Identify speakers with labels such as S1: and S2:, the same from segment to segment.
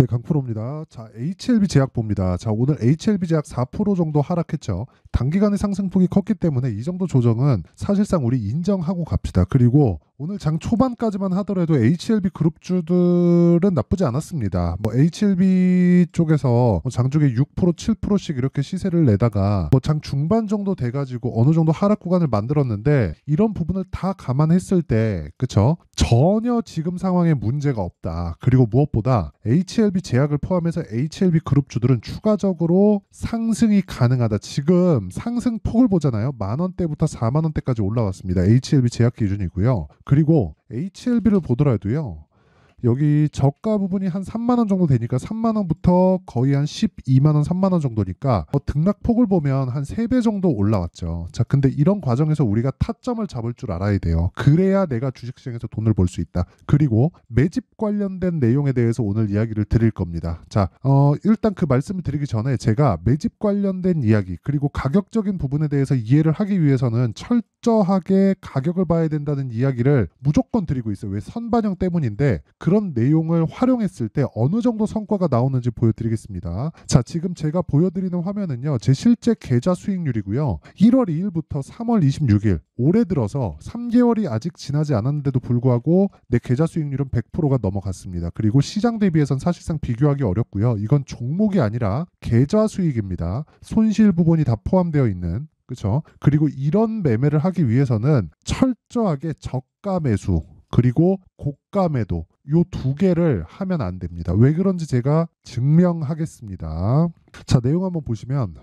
S1: 네, 강프로입니다. 자, HLB 제약 봅니다. 자, 오늘 HLB 제약 4% 정도 하락했죠. 단기간의 상승폭이 컸기 때문에 이 정도 조정은 사실상 우리 인정하고 갑시다. 그리고 오늘 장 초반까지만 하더라도 HLB 그룹주들은 나쁘지 않았습니다. 뭐 HLB 쪽에서 장 쪽에 6%, 7%씩 이렇게 시세를 내다가 뭐 장 중반 정도 돼가지고 어느 정도 하락 구간을 만들었는데 이런 부분을 다 감안했을 때, 그쵸? 전혀 지금 상황에 문제가 없다. 그리고 무엇보다 HLB 제약을 포함해서 HLB 그룹주들은 추가적으로 상승이 가능하다. 지금 상승폭을 보잖아요. 10,000원대부터 40,000원대까지 올라왔습니다. HLB 제약 기준이고요. 그리고 HLB를 보더라도요. 여기 저가 부분이 한 3만원 정도 되니까 3만원부터 거의 한 12만원, 3만원 정도니까 등락폭을 보면 한 3배 정도 올라왔죠. 자, 근데 이런 과정에서 우리가 타점을 잡을 줄 알아야 돼요. 그래야 내가 주식시장에서 돈을 벌 수 있다. 그리고 매집 관련된 내용에 대해서 오늘 이야기를 드릴 겁니다. 자, 일단 그 말씀을 드리기 전에 제가 매집 관련된 이야기 그리고 가격적인 부분에 대해서 이해를 하기 위해서는 철저하게 가격을 봐야 된다는 이야기를 무조건 드리고 있어요. 왜? 선반영 때문인데 그런 내용을 활용했을 때 어느 정도 성과가 나오는지 보여드리겠습니다. 자, 지금 제가 보여드리는 화면은요. 제 실제 계좌 수익률이고요. 1월 2일부터 3월 26일 올해 들어서 3개월이 아직 지나지 않았는데도 불구하고 내 계좌 수익률은 100%가 넘어갔습니다. 그리고 시장 대비해서는 사실상 비교하기 어렵고요. 이건 종목이 아니라 계좌 수익입니다. 손실 부분이 다 포함되어 있는, 그렇죠? 그리고 이런 매매를 하기 위해서는 철저하게 저가 매수 그리고 고가 매도 요 두 개를 하면 안 됩니다. 왜 그런지 제가 증명하겠습니다. 자, 내용 한번 보시면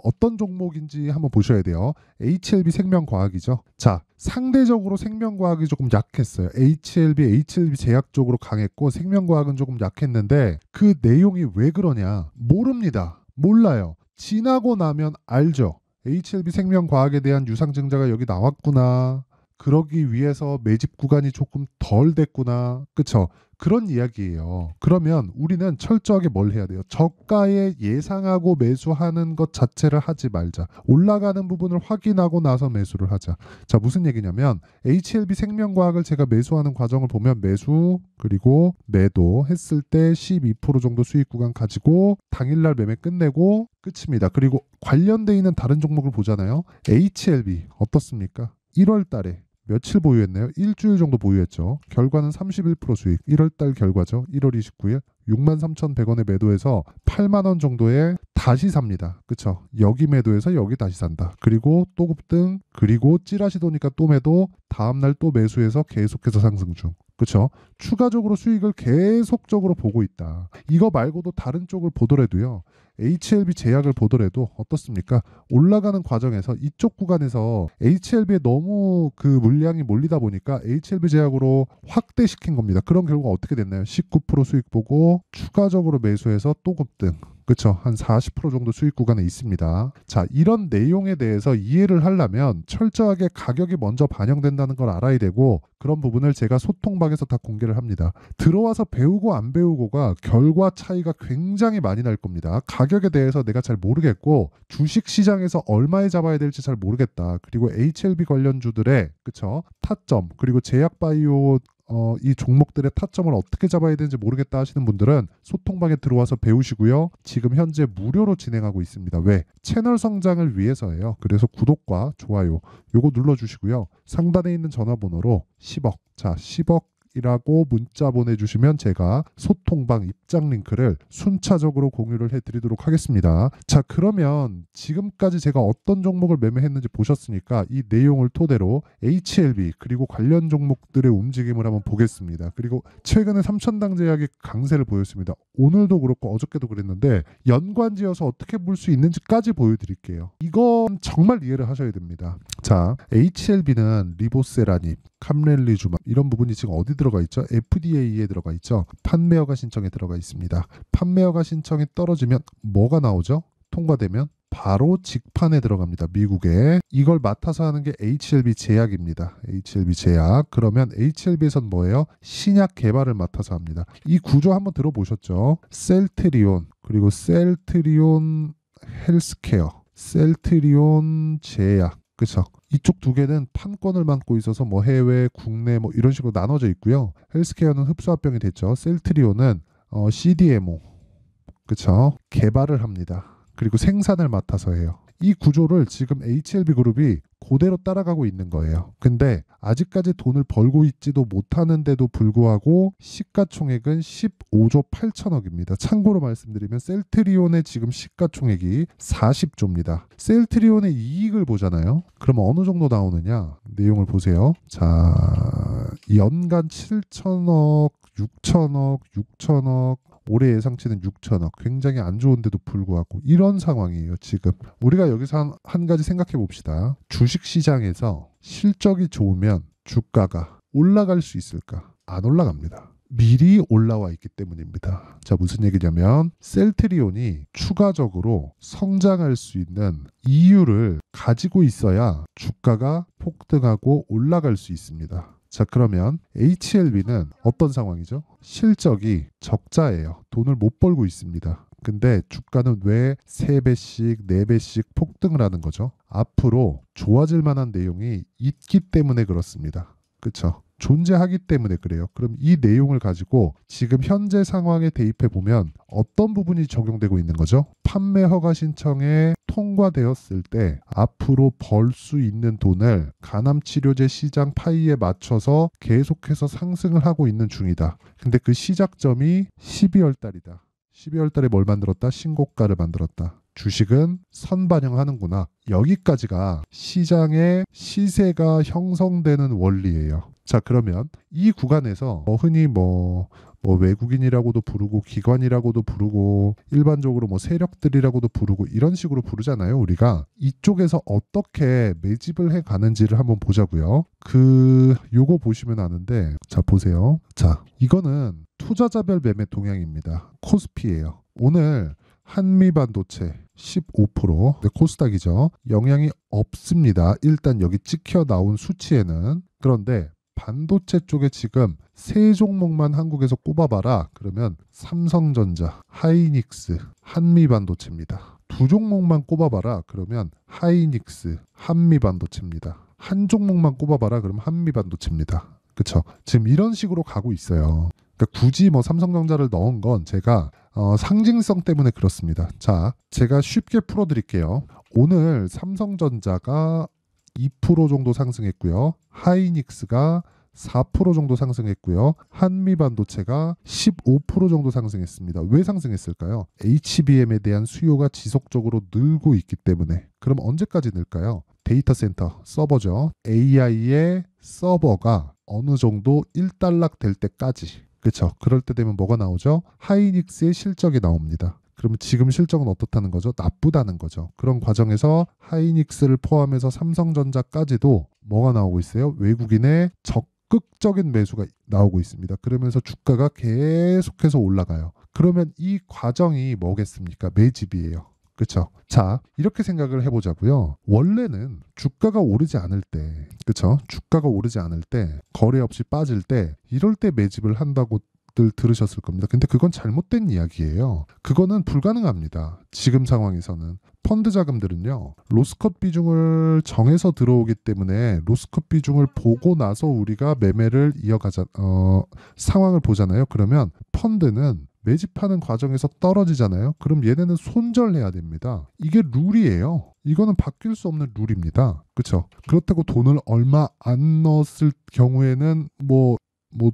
S1: 어떤 종목인지 한번 보셔야 돼요. HLB 생명과학이죠. 자, 상대적으로 생명과학이 조금 약했어요. HLB 제약 쪽으로 강했고 생명과학은 조금 약했는데 그 내용이 왜 그러냐? 모릅니다. 몰라요. 지나고 나면 알죠. HLB 생명과학에 대한 유상증자가 여기 나왔구나. 그러기 위해서 매집 구간이 조금 덜 됐구나. 그쵸? 그런 이야기예요. 그러면 우리는 철저하게 뭘 해야 돼요? 저가에 예상하고 매수하는 것 자체를 하지 말자. 올라가는 부분을 확인하고 나서 매수를 하자. 자, 무슨 얘기냐면 HLB 생명과학을 제가 매수하는 과정을 보면 매수 그리고 매도 했을 때 12% 정도 수익 구간 가지고 당일날 매매 끝내고 끝입니다. 그리고 관련돼 있는 다른 종목을 보잖아요. HLB 어떻습니까? 1월 달에 며칠 보유했나요? 일주일 정도 보유했죠. 결과는 31% 수익. 1월달 결과죠. 1월 29일 63,100원에 매도해서 8만원 정도에 다시 삽니다. 그쵸? 여기 매도해서 여기 다시 산다. 그리고 또 급등, 그리고 찌라시 도니까 또 매도, 다음날 또 매수해서 계속해서 상승 중. 그쵸? 추가적으로 수익을 계속적으로 보고 있다. 이거 말고도 다른 쪽을 보더라도요. HLB 제약을 보더라도 어떻습니까? 올라가는 과정에서 이쪽 구간에서 HLB에 너무 그 물량이 몰리다 보니까 HLB 제약으로 확대시킨 겁니다. 그런 결과가 어떻게 됐나요? 19% 수익 보고 추가적으로 매수해서 또 급등. 그렇죠. 한 40% 정도 수익 구간에 있습니다. 자, 이런 내용에 대해서 이해를 하려면 철저하게 가격이 먼저 반영된다는 걸 알아야 되고 그런 부분을 제가 소통방에서 다 공개를 합니다. 들어와서 배우고 안 배우고가 결과 차이가 굉장히 많이 날 겁니다. 가격에 대해서 내가 잘 모르겠고 주식시장에서 얼마에 잡아야 될지 잘 모르겠다. 그리고 HLB 관련주들의 그쵸? 타점 그리고 제약바이오 이 종목들의 타점을 어떻게 잡아야 되는지 모르겠다 하시는 분들은 소통방에 들어와서 배우시고요. 지금 현재 무료로 진행하고 있습니다. 왜? 채널 성장을 위해서예요. 그래서 구독과 좋아요 요거 눌러주시고요. 상단에 있는 전화번호로 10억 자 10억 이라고 문자 보내주시면 제가 소통방 입장 링크를 순차적으로 공유를 해드리도록 하겠습니다. 자, 그러면 지금까지 제가 어떤 종목을 매매했는지 보셨으니까 이 내용을 토대로 HLB 그리고 관련 종목들의 움직임을 한번 보겠습니다. 그리고 최근에 삼천당 제약의 강세를 보였습니다. 오늘도 그렇고 어저께도 그랬는데 연관지어서 어떻게 볼 수 있는지까지 보여드릴게요. 이건 정말 이해를 하셔야 됩니다. 자, HLB는 리보세라닙, 캄렐리주마 이런 부분이 지금 어디 들어가 있죠? FDA에 들어가 있죠. 판매 허가 신청에 들어가 있습니다. 판매 허가 신청이 떨어지면 뭐가 나오죠? 통과되면 바로 직판에 들어갑니다. 미국에. 이걸 맡아서 하는 게 HLB 제약입니다. HLB 제약. 그러면 HLB에선 뭐예요? 신약 개발을 맡아서 합니다. 이 구조 한번 들어보셨죠? 셀트리온 그리고 셀트리온 헬스케어, 셀트리온 제약. 그렇죠. 이쪽 두 개는 판권을 맡고 있어서 뭐 해외, 국내 뭐 이런 식으로 나눠져 있고요. 헬스케어는 흡수합병이 됐죠. 셀트리온은 CDMO, 그쵸? 개발을 합니다. 그리고 생산을 맡아서 해요. 이 구조를 지금 HLB 그룹이 그대로 따라가고 있는 거예요. 근데 아직까지 돈을 벌고 있지도 못하는데도 불구하고 시가총액은 15조 8천억입니다. 참고로 말씀드리면 셀트리온의 지금 시가총액이 40조입니다. 셀트리온의 이익을 보잖아요. 그럼 어느 정도 나오느냐? 내용을 보세요. 자, 연간 7천억, 6천억, 6천억, 올해 예상치는 6천억. 굉장히 안 좋은데도 불구하고 이런 상황이에요. 지금 우리가 여기서 한 가지 생각해 봅시다. 주식시장에서 실적이 좋으면 주가가 올라갈 수 있을까? 안 올라갑니다. 미리 올라와 있기 때문입니다. 자, 무슨 얘기냐면 셀트리온이 추가적으로 성장할 수 있는 이유를 가지고 있어야 주가가 폭등하고 올라갈 수 있습니다. 자, 그러면 HLB는 어떤 상황이죠? 실적이 적자예요. 돈을 못 벌고 있습니다. 근데 주가는 왜 3배씩, 4배씩 폭등을 하는 거죠? 앞으로 좋아질 만한 내용이 있기 때문에 그렇습니다. 그렇죠? 존재하기 때문에 그래요. 그럼 이 내용을 가지고 지금 현재 상황에 대입해 보면 어떤 부분이 적용되고 있는 거죠? 판매 허가 신청에 통과되었을 때 앞으로 벌 수 있는 돈을 간암치료제 시장 파이에 맞춰서 계속해서 상승을 하고 있는 중이다. 근데 그 시작점이 12월 달이다. 12월 달에 뭘 만들었다? 신고가를 만들었다. 주식은 선반영하는구나. 여기까지가 시장의 시세가 형성되는 원리예요. 자, 그러면 이 구간에서 흔히 외국인이라고도 부르고 기관이라고도 부르고 일반적으로 세력들이라고도 부르고 이런 식으로 부르잖아요. 우리가 이쪽에서 어떻게 매집을 해 가는지를 한번 보자고요. 요거 보시면 아는데, 자, 보세요. 자, 이거는 투자자별 매매 동향입니다. 코스피예요. 오늘 한미반도체 15%, 코스닥이죠. 영향이 없습니다. 일단 여기 찍혀 나온 수치에는. 그런데 반도체 쪽에 지금 세 종목만 한국에서 꼽아봐라. 그러면 삼성전자, 하이닉스, 한미반도체입니다. 두 종목만 꼽아봐라. 그러면 하이닉스, 한미반도체입니다. 한 종목만 꼽아봐라. 그러면 한미반도체입니다. 그쵸? 지금 이런 식으로 가고 있어요. 그러니까 굳이 삼성전자를 넣은 건 제가 상징성 때문에 그렇습니다. 자, 제가 쉽게 풀어드릴게요. 오늘 삼성전자가 2% 정도 상승했고요. 하이닉스가 4% 정도 상승했고요. 한미반도체가 15% 정도 상승했습니다. 왜 상승했을까요? HBM에 대한 수요가 지속적으로 늘고 있기 때문에. 그럼 언제까지 늘까요? 데이터 센터, 서버죠. AI의 서버가 어느 정도 일단락 될 때까지. 그렇죠. 그럴 때 되면 뭐가 나오죠? 하이닉스의 실적이 나옵니다. 그러면 지금 실적은 어떻다는 거죠? 나쁘다는 거죠. 그런 과정에서 하이닉스를 포함해서 삼성전자까지도 뭐가 나오고 있어요? 외국인의 적극적인 매수가 나오고 있습니다. 그러면서 주가가 계속해서 올라가요. 그러면 이 과정이 뭐겠습니까? 매집이에요. 그렇죠? 자, 이렇게 생각을 해보자고요. 원래는 주가가 오르지 않을 때, 그렇죠? 주가가 오르지 않을 때, 거래 없이 빠질 때, 이럴 때 매집을 한다고 들으셨을 겁니다. 근데 그건 잘못된 이야기예요. 그거는 불가능합니다. 지금 상황에서는. 펀드 자금들은요, 로스컷 비중을 정해서 들어오기 때문에 로스컷 비중을 보고 나서 우리가 매매를 상황을 보잖아요. 그러면 펀드는 매집하는 과정에서 떨어지잖아요. 그럼 얘네는 손절해야 됩니다. 이게 룰이에요. 이거는 바뀔 수 없는 룰입니다. 그렇죠? 그렇다고 돈을 얼마 안 넣었을 경우에는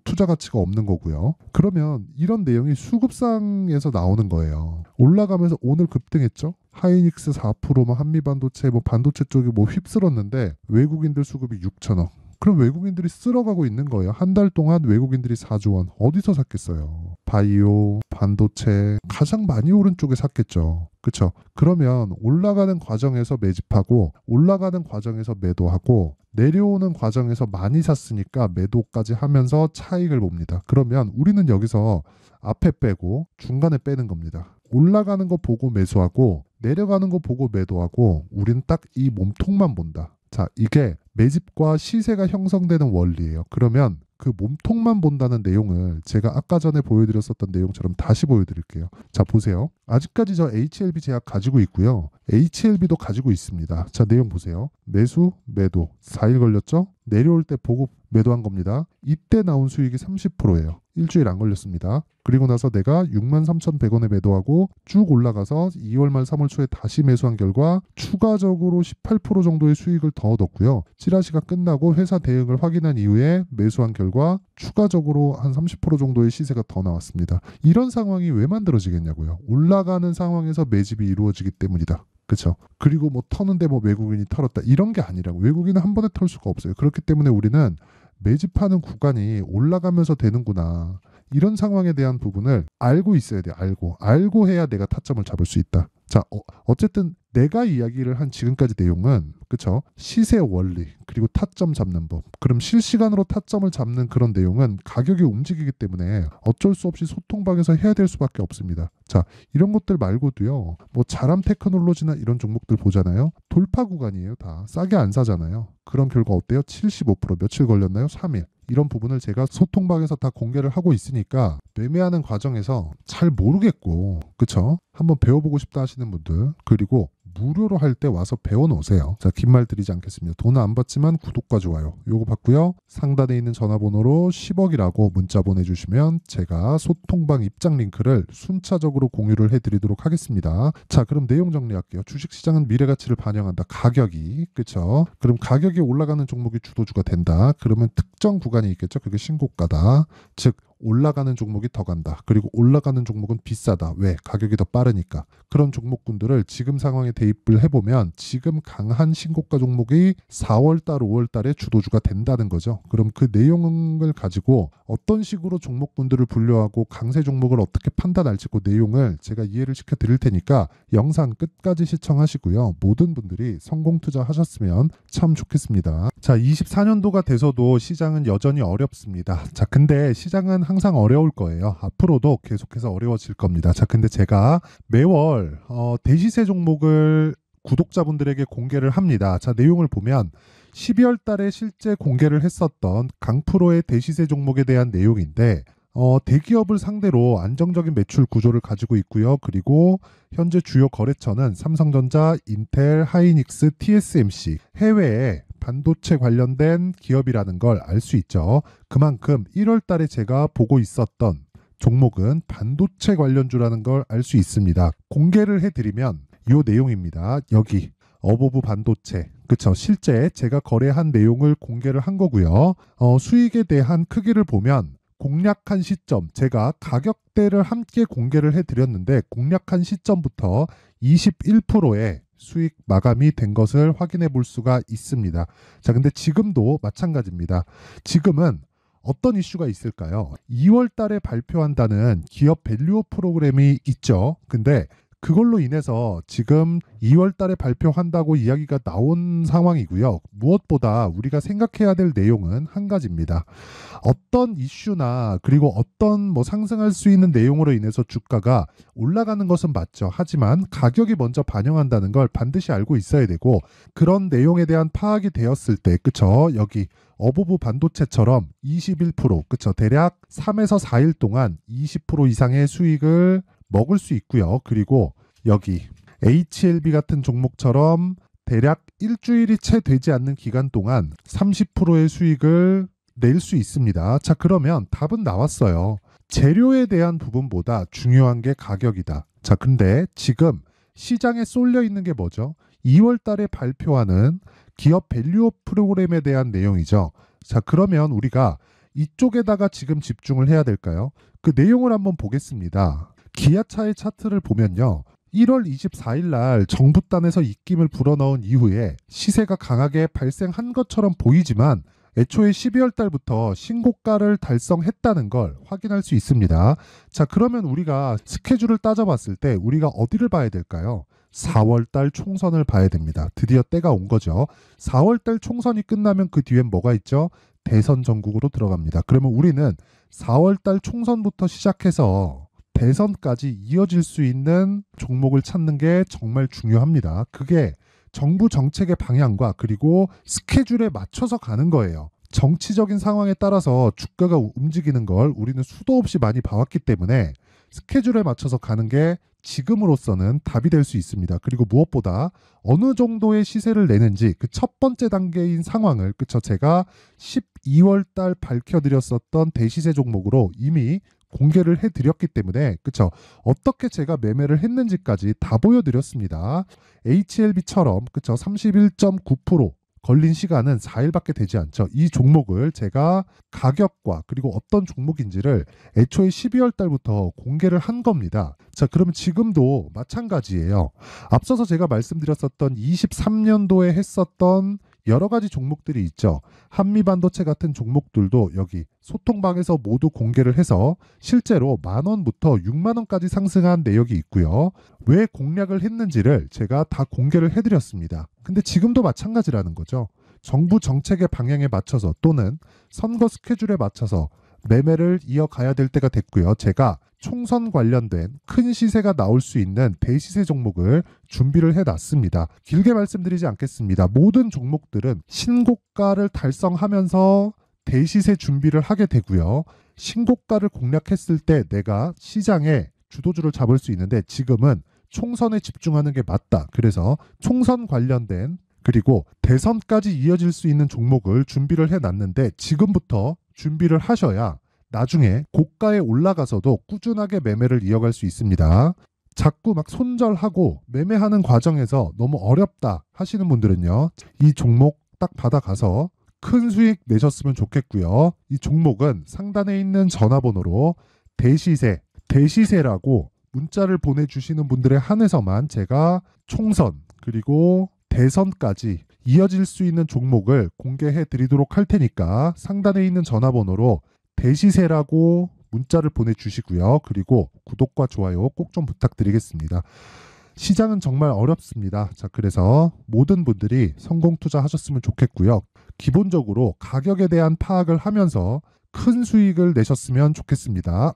S1: 투자 가치가 없는 거고요. 그러면 이런 내용이 수급상에서 나오는 거예요. 올라가면서 오늘 급등했죠? 하이닉스 4%, 한미반도체, 반도체 쪽이 휩쓸었는데 외국인들 수급이 6천억. 그럼 외국인들이 쓸어가고 있는 거예요. 한 달 동안 외국인들이 4조 원. 어디서 샀겠어요? 바이오, 반도체 가장 많이 오른 쪽에 샀겠죠. 그렇죠? 그러면 올라가는 과정에서 매집하고 올라가는 과정에서 매도하고 내려오는 과정에서 많이 샀으니까 매도까지 하면서 차익을 봅니다. 그러면 우리는 여기서 앞에 빼고 중간에 빼는 겁니다. 올라가는 거 보고 매수하고 내려가는 거 보고 매도하고 우리는 딱 이 몸통만 본다. 자, 이게 매집과 시세가 형성되는 원리예요. 그러면 그 몸통만 본다는 내용을 제가 아까 전에 보여드렸었던 내용처럼 다시 보여드릴게요. 자, 보세요. 아직까지 저 HLB 제약 가지고 있고요. HLB도 가지고 있습니다. 자, 내용 보세요. 매수, 매도. 4일 걸렸죠? 내려올 때 보고 매도한 겁니다. 이때 나온 수익이 30%예요. 일주일 안 걸렸습니다. 그리고 나서 내가 63,100원에 매도하고 쭉 올라가서 2월 말 3월 초에 다시 매수한 결과 추가적으로 18% 정도의 수익을 더 얻었고요. 찌라시가 끝나고 회사 대응을 확인한 이후에 매수한 결과 추가적으로 한 30% 정도의 시세가 더 나왔습니다. 이런 상황이 왜 만들어지겠냐고요. 올라가는 상황에서 매집이 이루어지기 때문이다. 그렇죠. 그리고 뭐 터는데 뭐 외국인이 털었다 이런 게 아니라고. 외국인은 한 번에 털 수가 없어요. 그렇기 때문에 우리는 매집하는 구간이 올라가면서 되는구나. 이런 상황에 대한 부분을 알고 있어야 돼. 알고 해야 내가 타점을 잡을 수 있다. 자, 어쨌든 내가 이야기를 한 지금까지 내용은 그쵸? 시세 원리 그리고 타점 잡는 법. 그럼 실시간으로 타점을 잡는 그런 내용은 가격이 움직이기 때문에 어쩔 수 없이 소통방에서 해야 될 수밖에 없습니다. 자, 이런 것들 말고도요. 뭐 자람 테크놀로지나 이런 종목들 보잖아요. 돌파 구간이에요. 다 싸게 안 사잖아요. 그런 결과 어때요? 75% 며칠 걸렸나요? 3일. 이런 부분을 제가 소통방에서 다 공개를 하고 있으니까 매매하는 과정에서 잘 모르겠고 그쵸? 한번 배워보고 싶다 하시는 분들 그리고 무료로 할 때 와서 배워놓으세요. 자, 긴 말 드리지 않겠습니다. 돈은 안 받지만 구독과 좋아요 요거 받고요. 상단에 있는 전화번호로 10억이라고 문자 보내주시면 제가 소통방 입장 링크를 순차적으로 공유를 해드리도록 하겠습니다. 자, 그럼 내용 정리할게요. 주식시장은 미래가치를 반영한다. 가격이 그쵸? 그럼 가격이 올라가는 종목이 주도주가 된다. 그러면 특정 구간이 있겠죠. 그게 신고가다. 즉 올라가는 종목이 더 간다. 그리고 올라가는 종목은 비싸다. 왜? 가격이 더 빠르니까. 그런 종목군들을 지금 상황에 대입을 해보면 지금 강한 신고가 종목이 4월달, 5월달에 주도주가 된다는 거죠. 그럼 그 내용을 가지고 어떤 식으로 종목군들을 분류하고 강세 종목을 어떻게 판단할지 그 내용을 제가 이해를 시켜 드릴 테니까 영상 끝까지 시청하시고요. 모든 분들이 성공 투자하셨으면 참 좋겠습니다. 자, 24년도가 돼서도 시장은 여전히 어렵습니다. 자, 근데 시장은 항상 어려울 거예요. 앞으로도 계속해서 어려워질 겁니다. 자, 근데 제가 매월 대시세 종목을 구독자분들에게 공개를 합니다. 자, 내용을 보면 12월 달에 실제 공개를 했었던 강프로의 대시세 종목에 대한 내용인데 대기업을 상대로 안정적인 매출 구조를 가지고 있고요. 그리고 현재 주요 거래처는 삼성전자, 인텔, 하이닉스, TSMC, 해외에 반도체 관련된 기업이라는 걸 알 수 있죠. 그만큼 1월 달에 제가 보고 있었던 종목은 반도체 관련주라는 걸 알 수 있습니다. 공개를 해드리면 이 내용입니다. 여기 어보브 반도체 그쵸? 실제 제가 거래한 내용을 공개를 한 거고요. 수익에 대한 크기를 보면 공략한 시점 제가 가격대를 함께 공개를 해드렸는데 공략한 시점부터 21%의 수익 마감이 된 것을 확인해 볼 수가 있습니다. 자, 근데 지금도 마찬가지입니다. 지금은 어떤 이슈가 있을까요? 2월 달에 발표한다는 기업 밸류업 프로그램이 있죠. 근데 그걸로 인해서 지금 2월 달에 발표한다고 이야기가 나온 상황이고요. 무엇보다 우리가 생각해야 될 내용은 한 가지입니다. 어떤 이슈나 그리고 어떤 뭐 상승할 수 있는 내용으로 인해서 주가가 올라가는 것은 맞죠. 하지만 가격이 먼저 반영한다는 걸 반드시 알고 있어야 되고 그런 내용에 대한 파악이 되었을 때 그쵸? 여기 어보브 반도체처럼 21% 그쵸? 대략 3에서 4일 동안 20% 이상의 수익을 먹을 수 있고요. 그리고 여기 HLB 같은 종목처럼 대략 일주일이 채 되지 않는 기간 동안 30%의 수익을 낼 수 있습니다. 자, 그러면 답은 나왔어요. 재료에 대한 부분보다 중요한 게 가격이다. 자, 근데 지금 시장에 쏠려 있는 게 뭐죠? 2월 달에 발표하는 기업 밸류업 프로그램에 대한 내용이죠. 자, 그러면 우리가 이쪽에다가 지금 집중을 해야 될까요? 그 내용을 한번 보겠습니다. 기아차의 차트를 보면요. 1월 24일 날 정부단에서 입김을 불어넣은 이후에 시세가 강하게 발생한 것처럼 보이지만 애초에 12월 달부터 신고가를 달성했다는 걸 확인할 수 있습니다. 자, 그러면 우리가 스케줄을 따져봤을 때 우리가 어디를 봐야 될까요? 4월 달 총선을 봐야 됩니다. 드디어 때가 온 거죠. 4월 달 총선이 끝나면 그 뒤엔 뭐가 있죠? 대선 전국으로 들어갑니다. 그러면 우리는 4월 달 총선부터 시작해서 대선까지 이어질 수 있는 종목을 찾는 게 정말 중요합니다. 그게 정부 정책의 방향과 그리고 스케줄에 맞춰서 가는 거예요. 정치적인 상황에 따라서 주가가 움직이는 걸 우리는 수도 없이 많이 봐왔기 때문에 스케줄에 맞춰서 가는 게 지금으로서는 답이 될 수 있습니다. 그리고 무엇보다 어느 정도의 시세를 내는지 그 첫 번째 단계인 상황을 그쵸 제가 12월 달 밝혀드렸었던 대시세 종목으로 이미 공개를 해드렸기 때문에 그쵸 어떻게 제가 매매를 했는지까지 다 보여드렸습니다. HLB처럼 그쵸 31.9% 걸린 시간은 4일밖에 되지 않죠. 이 종목을 제가 가격과 그리고 어떤 종목인지를 애초에 12월 달부터 공개를 한 겁니다. 자, 그러면 지금도 마찬가지예요. 앞서서 제가 말씀드렸었던 23년도에 했었던 여러 가지 종목들이 있죠. 한미반도체 같은 종목들도 여기 소통방에서 모두 공개를 해서 실제로 10,000원부터 60,000원까지 상승한 내역이 있고요. 왜 공략을 했는지를 제가 다 공개를 해드렸습니다. 근데 지금도 마찬가지라는 거죠. 정부 정책의 방향에 맞춰서 또는 선거 스케줄에 맞춰서 매매를 이어가야 될 때가 됐고요. 제가 총선 관련된 큰 시세가 나올 수 있는 대시세 종목을 준비를 해놨습니다. 길게 말씀드리지 않겠습니다. 모든 종목들은 신고가를 달성하면서 대시세 준비를 하게 되고요. 신고가를 공략했을 때 내가 시장에 주도주를 잡을 수 있는데 지금은 총선에 집중하는 게 맞다. 그래서 총선 관련된 그리고 대선까지 이어질 수 있는 종목을 준비를 해놨는데 지금부터 준비를 하셔야 나중에 고가에 올라가서도 꾸준하게 매매를 이어갈 수 있습니다. 자꾸 막 손절하고 매매하는 과정에서 너무 어렵다 하시는 분들은요. 이 종목 딱 받아가서 큰 수익 내셨으면 좋겠고요. 이 종목은 상단에 있는 전화번호로 대시세라고 문자를 보내주시는 분들에 한해서만 제가 총선 그리고 대선까지 이어질 수 있는 종목을 공개해 드리도록 할 테니까 상단에 있는 전화번호로 대시세라고 문자를 보내주시고요. 그리고 구독과 좋아요 꼭 좀 부탁드리겠습니다. 시장은 정말 어렵습니다. 자, 그래서 모든 분들이 성공 투자하셨으면 좋겠고요. 기본적으로 가격에 대한 파악을 하면서 큰 수익을 내셨으면 좋겠습니다.